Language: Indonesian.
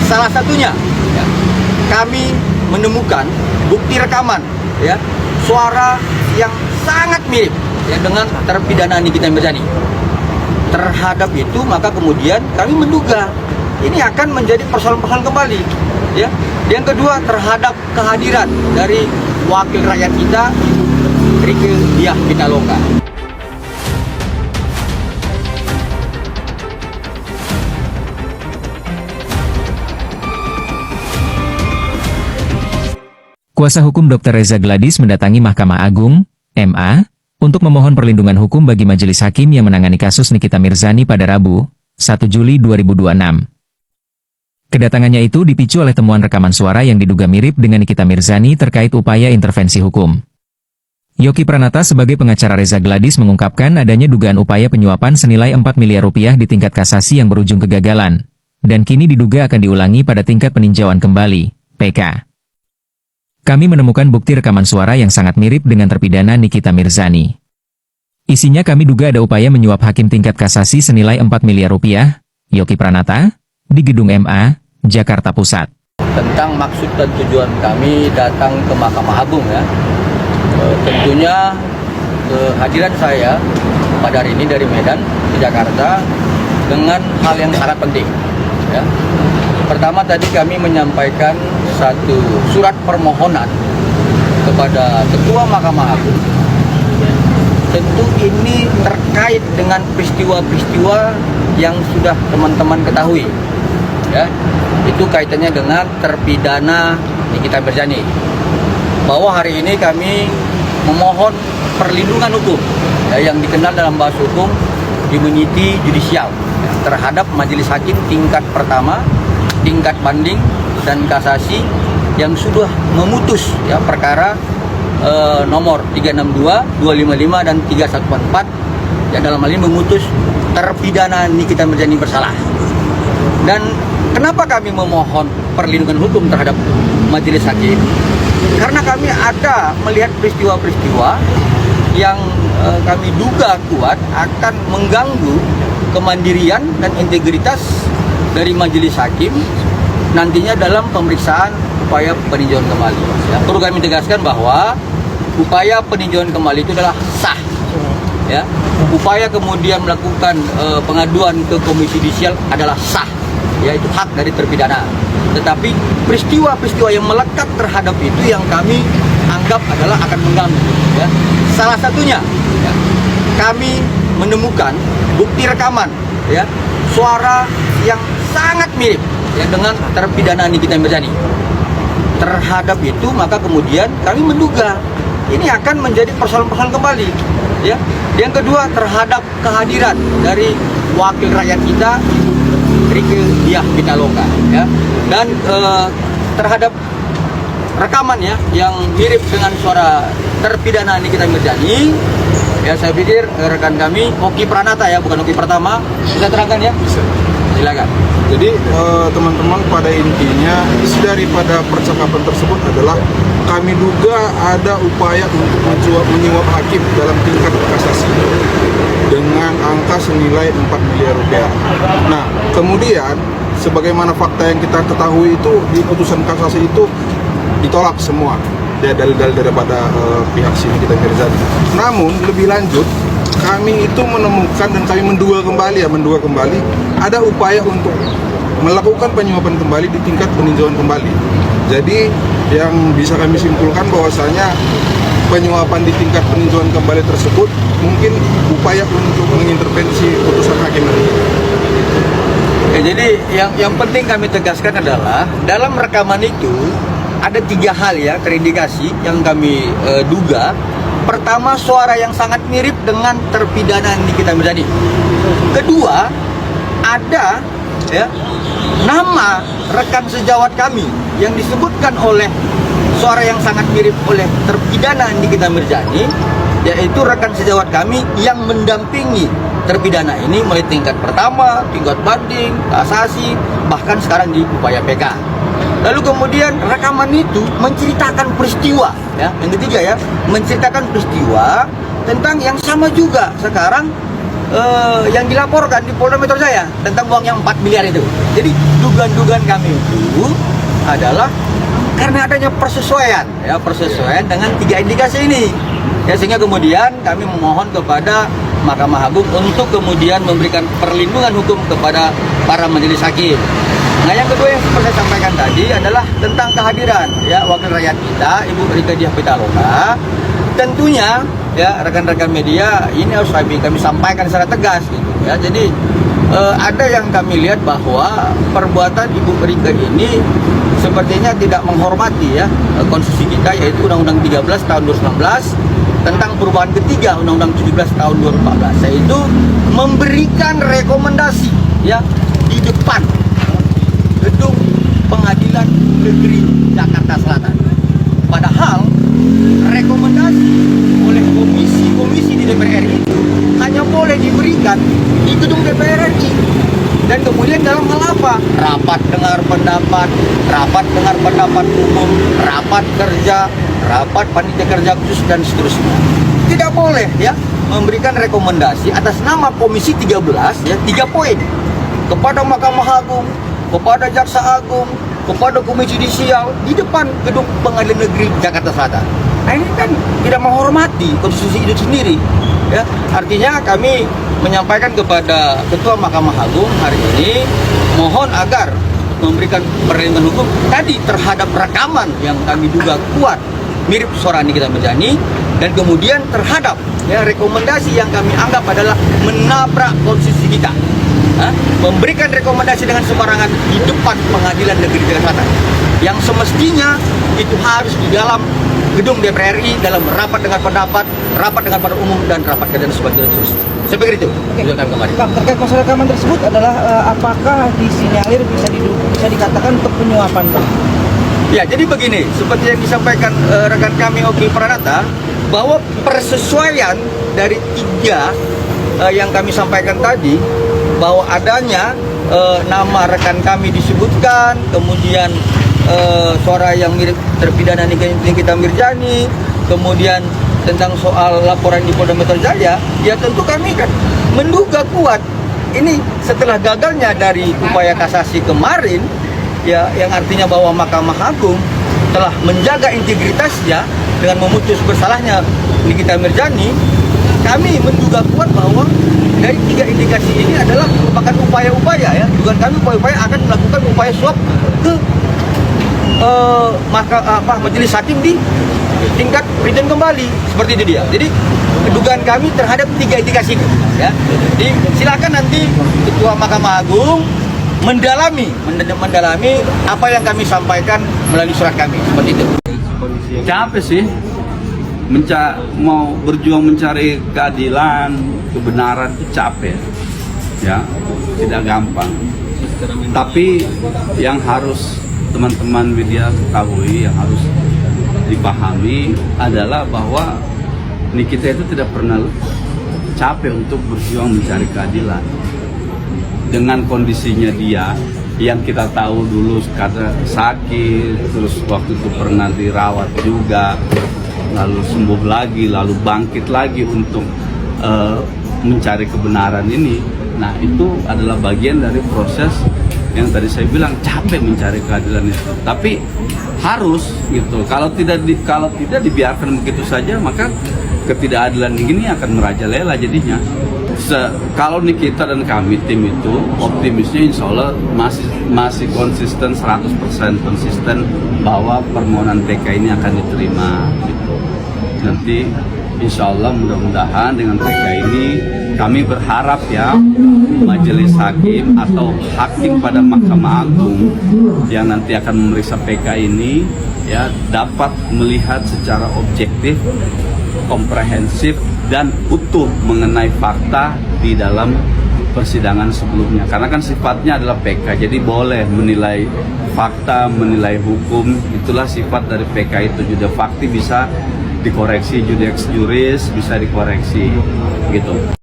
Salah satunya, ya, kami menemukan bukti rekaman, ya, suara yang sangat mirip, ya, dengan terpidana Nikita Mirzani. Terhadap itu maka kemudian kami menduga ini akan menjadi persoalan-persoalan kembali, ya. Yang kedua, terhadap kehadiran dari wakil rakyat kita, Rieke Diah Pitaloka. Kuasa hukum Dr. Reza Gladys mendatangi Mahkamah Agung, MA, untuk memohon perlindungan hukum bagi majelis hakim yang menangani kasus Nikita Mirzani pada Rabu, 1 Juli 2026. Kedatangannya itu dipicu oleh temuan rekaman suara yang diduga mirip dengan Nikita Mirzani terkait upaya intervensi hukum. Yoki Pranata sebagai pengacara Reza Gladys mengungkapkan adanya dugaan upaya penyuapan senilai 4 miliar rupiah di tingkat kasasi yang berujung kegagalan, dan kini diduga akan diulangi pada tingkat peninjauan kembali, PK. Kami menemukan bukti rekaman suara yang sangat mirip dengan terpidana Nikita Mirzani. Isinya kami duga ada upaya menyuap hakim tingkat kasasi senilai 4 miliar rupiah, Yoki Pranata, di Gedung MA, Jakarta Pusat. Tentang maksud dan tujuan kami datang ke Mahkamah Agung, ya. Tentunya kehadiran saya pada hari ini dari Medan ke Jakarta dengan hal yang sangat penting, ya. Pertama tadi kami menyampaikan satu surat permohonan kepada Ketua Mahkamah Agung. Tentu ini terkait dengan peristiwa-peristiwa yang sudah teman-teman ketahui, ya. Itu kaitannya dengan terpidana Nikita Mirzani. Bahwa hari ini kami memohon perlindungan hukum, ya, yang dikenal dalam bahasa hukum immunity judicial, ya, terhadap majelis hakim tingkat pertama, tingkat banding dan kasasi yang sudah memutus, ya, perkara nomor 362, 255 dan 3144 yang dalam hal ini memutus terpidana Nikita Mirzani bersalah. Dan kenapa kami memohon perlindungan hukum terhadap majelis hakim? Karena kami ada melihat peristiwa-peristiwa yang kami duga kuat akan mengganggu kemandirian dan integritas dari majelis hakim nantinya dalam pemeriksaan upaya peninjauan kembali, ya. Perlu kami tegaskan bahwa upaya peninjauan kembali itu adalah sah, ya. Upaya kemudian melakukan pengaduan ke Komisi Yudisial adalah sah, ya, itu hak dari terpidana. Tetapi peristiwa-peristiwa yang melekat terhadap itu yang kami anggap adalah akan mengganggu, ya. Salah satunya, ya, kami menemukan bukti rekaman, ya, suara yang sangat mirip, ya, dengan terpidana Nikita Mirzani. Terhadap itu maka kemudian kami menduga ini akan menjadi persoalan-persoalan kembali, ya. Yang kedua, terhadap kehadiran dari wakil rakyat kita, Rieke Diah Pitaloka, ya. Dan terhadap rekamannya yang mirip dengan suara terpidana Nikita Mirzani, ya, saya pikir rekan kami Yoki Pranata, ya, bukan Yoki Pertama, bisa terangkan, ya? Bisa. Silakan. Jadi teman-teman, pada intinya isi daripada percakapan tersebut adalah kami duga ada upaya untuk menyuap hakim dalam tingkat kasasi dengan angka senilai 4 miliar rupiah. Nah, kemudian sebagaimana fakta yang kita ketahui itu di putusan kasasi itu ditolak semua, ya, dalil-dalil daripada pihak sini Nikita Mirzani. Namun lebih lanjut kami itu menemukan dan kami menduga kembali ada upaya untuk melakukan penyuapan kembali di tingkat peninjauan kembali. Jadi yang bisa kami simpulkan bahwasanya penyuapan di tingkat peninjauan kembali tersebut mungkin upaya untuk mengintervensi putusan hakim nanti. Ya, jadi yang penting kami tegaskan adalah dalam rekaman itu ada 3 hal, ya, terindikasi yang kami duga. Pertama, suara yang sangat mirip dengan terpidana Nikita Mirzani. Kedua, ada, ya, nama rekan sejawat kami yang disebutkan oleh suara yang sangat mirip oleh terpidana Nikita Mirzani, yaitu rekan sejawat kami yang mendampingi terpidana ini mulai tingkat pertama, tingkat banding, kasasi, bahkan sekarang di upaya PK. Lalu kemudian rekaman itu menceritakan peristiwa, ya, yang ketiga, ya, menceritakan peristiwa tentang yang sama juga sekarang yang dilaporkan di Polda Metro Jaya tentang uang yang 4 miliar itu. Jadi dugaan-dugaan kami itu adalah karena adanya persesuaian dengan 3 indikasi ini. Ya, sehingga kemudian kami memohon kepada Mahkamah Agung untuk kemudian memberikan perlindungan hukum kepada para majelis hakim. Nah, yang kedua yang seperti saya sampaikan tadi adalah tentang kehadiran ya wakil rakyat kita, Ibu Rika Diah Pitaloka. Tentunya ya rekan-rekan media ini harus kami sampaikan secara tegas gitu ya. Jadi ada yang kami lihat bahwa perbuatan Ibu Rika ini sepertinya tidak menghormati ya konstitusi kita, yaitu Undang-Undang 13 tahun 2019 tentang perubahan ketiga Undang-Undang 17 tahun 2014, yaitu memberikan rekomendasi ya di depan gedung Pengadilan Negeri Jakarta Selatan. Padahal rekomendasi oleh komisi di DPR RI itu hanya boleh diberikan di gedung DPR RI. Dan kemudian dalam hal apa? Rapat dengar pendapat umum, rapat kerja, rapat panitia kerja khusus dan seterusnya. Tidak boleh ya memberikan rekomendasi atas nama Komisi 13 ya 3 poin kepada Mahkamah Agung, kepada Jaksa Agung, kepada Komisi Judisial di depan gedung Pengadilan Negeri Jakarta Selatan. Nah, ini kan tidak menghormati konstitusi itu sendiri. Ya, artinya kami menyampaikan kepada Ketua Mahkamah Agung hari ini mohon agar memberikan perlindungan hukum tadi terhadap rekaman yang kami duga kuat mirip suara Nikita Mirzani, dan kemudian terhadap ya rekomendasi yang kami anggap adalah menabrak konstitusi kita. Memberikan rekomendasi dengan sembarangan di depan Pengadilan Negeri Jakarta Selatan yang semestinya itu harus di dalam gedung DPR RI dalam rapat dengar pendapat, rapat dengar pendapat umum, dan rapat kerja dan sebagainya. Saya pikir itu. Pak, terkait masalah rekaman tersebut adalah apakah disinyalir bisa dikatakan untuk penyuapan, Pak? Ya, jadi begini, seperti yang disampaikan rekan kami Oki Pranata, bahwa persesuaian dari 3 yang kami sampaikan tadi, bahwa adanya nama rekan kami disebutkan, kemudian suara yang mirip terpidana Nikita Mirzani, kemudian tentang soal laporan di Polda Metro Jaya, ya tentu kami kan menduga kuat ini setelah gagalnya dari upaya kasasi kemarin, ya yang artinya bahwa Mahkamah Agung telah menjaga integritasnya dengan memutus bersalahnya Nikita Mirzani. Kami menduga kuat bahwa dari 3 indikasi ini adalah merupakan upaya-upaya ya, dugaan kami upaya-upaya akan melakukan upaya suap ke majelis hakim di tingkat presiden kembali, seperti itu dia. Jadi dugaan kami terhadap 3 indikasi ini ya. Jadi silakan nanti Ketua Mahkamah Agung mendalami apa yang kami sampaikan melalui surat kami, seperti itu. Capek sih, mau berjuang mencari keadilan, kebenaran itu capek, ya, tidak gampang. Tapi yang harus teman-teman media ketahui, yang harus dipahami adalah bahwa Nikita itu tidak pernah capek untuk berjuang mencari keadilan. Dengan kondisinya dia yang kita tahu dulu karena sakit, terus waktu itu pernah dirawat juga, lalu sembuh lagi, lalu bangkit lagi untuk mencari kebenaran ini. Nah, itu adalah bagian dari proses yang tadi saya bilang capek mencari keadilan itu. Tapi harus gitu. Kalau tidak dibiarkan begitu saja, maka ketidakadilan ini akan merajalela jadinya. Kalau Nikita dan kami tim itu optimisnya insya Allah masih konsisten 100% konsisten bahwa permohonan PK ini akan diterima gitu. Nanti insya Allah mudah-mudahan dengan PK ini kami berharap ya majelis hakim atau hakim pada Mahkamah Agung yang nanti akan memeriksa PK ini ya dapat melihat secara objektif, komprehensif dan utuh mengenai fakta di dalam persidangan sebelumnya. Karena kan sifatnya adalah PK, jadi boleh menilai fakta, menilai hukum, itulah sifat dari PK itu. Judek fakti bisa dikoreksi, judek juris bisa dikoreksi gitu.